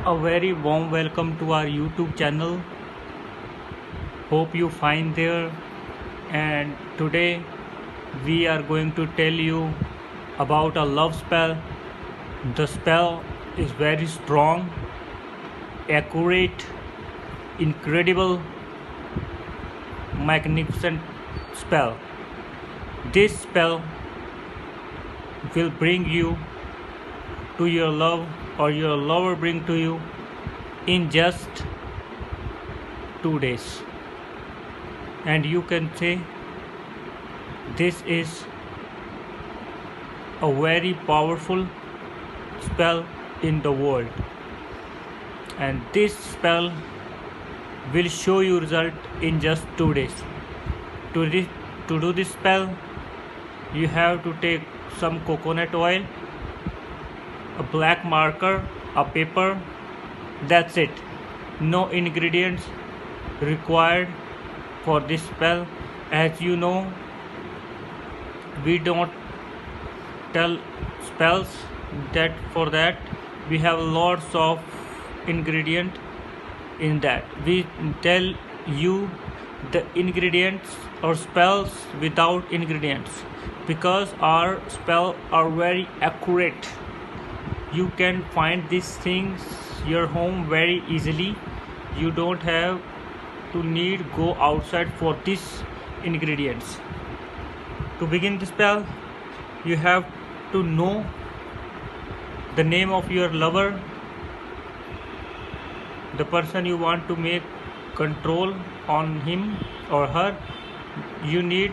A very warm welcome to our YouTube channel. Hope you find there. And today we are going to tell you about a love spell. The spell is very strong, accurate, incredible, magnificent spell. This spell will bring you to your love, or your lover bring to you in just 2 days. And you can say this is a very powerful spell in the world, and this spell will show you result in just 2 days. To do this spell, you have to take some coconut oil, a black marker, a paper. That's it. No ingredients required for this spell. As you know, we don't tell spells that for that we have lots of ingredient in that. We tell you the ingredients or spells without ingredients, because our spell are very accurate. You can find these things your home very easily. You don't have to need go outside for these ingredients. To begin the spell, you have to know the name of your lover, the person you want to make control on him or her. You need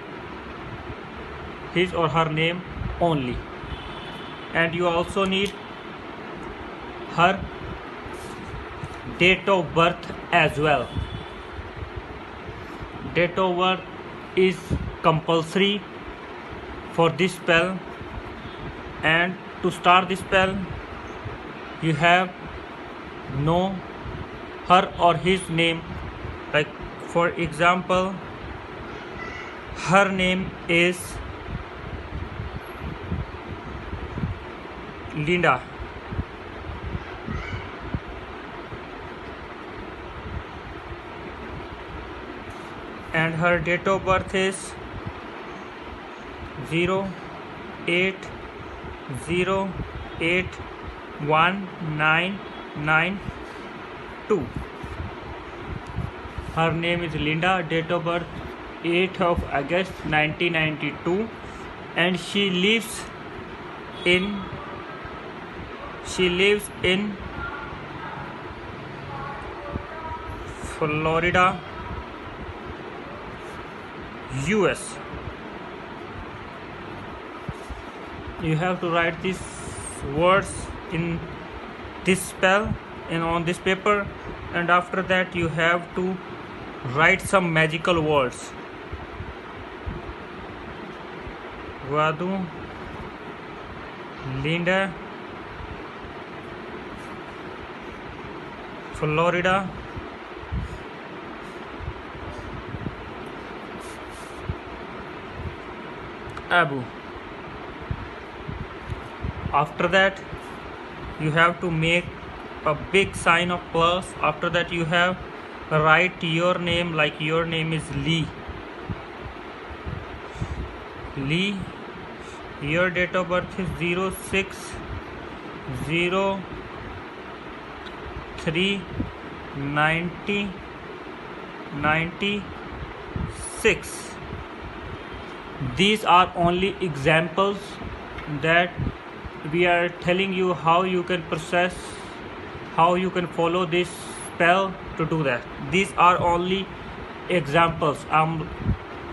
his or her name only, and you also need her date of birth as well. Date of birth is compulsory for this spell. And to start this spell, you have know her or his name. Like for example, her name is Linda. And her date of birth is 08081992. Her name is Linda, date of birth 8th of August 1992, and she lives in Florida, US. You have to write these words in this spell and on this paper, and after that you have to write some magical words. Vadu, Linda, Florida, Abu. After that you have to make a big sign of plus. After that you have write your name, like your name is Lee. Your date of birth is 06/03/1996. These are only examples that we are telling you how you can process, how you can follow this spell to do that. These are only examples. I'm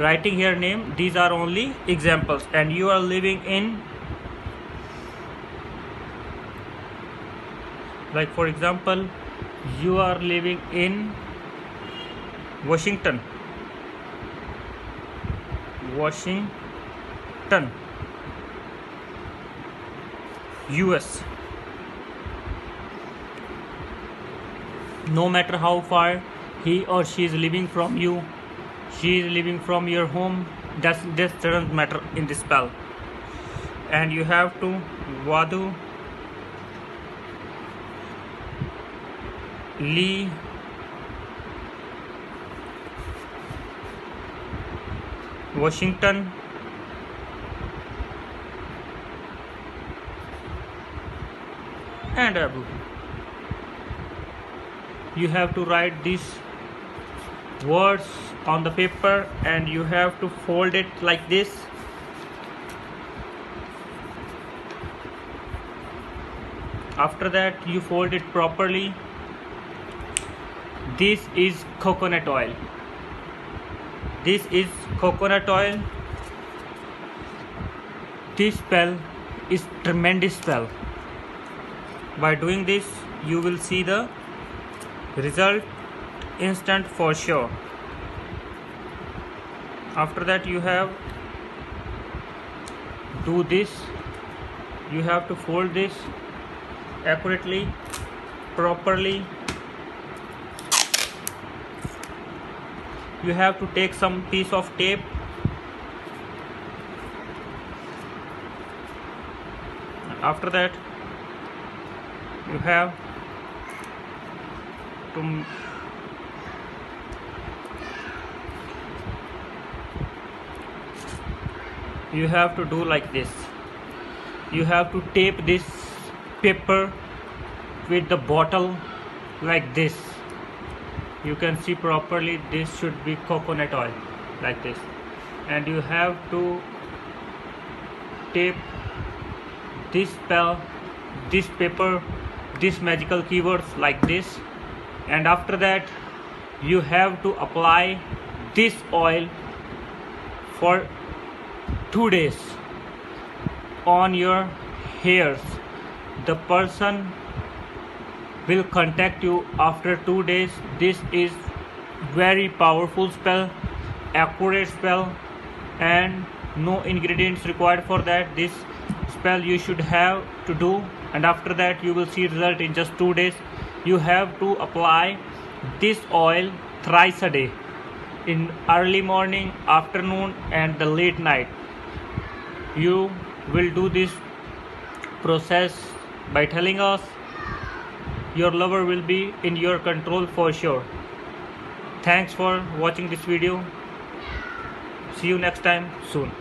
writing here name. These are only examples, and you are living in, like for example, you are living in Washington, US. No matter how far he or she is living from you, she is living from your home, this doesn't matter in this spell. And you have to Vadu Lee Washington and Abu. You have to write these words on the paper and you have to fold it like this. After that you fold it properly. This is coconut oil. This is coconut oil. This spell is tremendous spell. By doing this you will see the result instant for sure. After that you have do this. You have to fold this accurately, properly. You have to take some piece of tape. After that you have to do like this. You have to tape this paper with the bottle like this. You can see properly this should be coconut oil like this, and you have to tape this spell, this paper, this magical keywords like this. And after that you have to apply this oil for 2 days on your hairs. The person will contact you after 2 days. This is very powerful spell, accurate spell, and no ingredients required for that. This spell you should have to do, and after that you will see result in just 2 days. You have to apply this oil thrice a day, in early morning, afternoon, and the late night. You will do this process by telling us. Your lover will be in your control for sure. Thanks for watching this video. See you next time soon.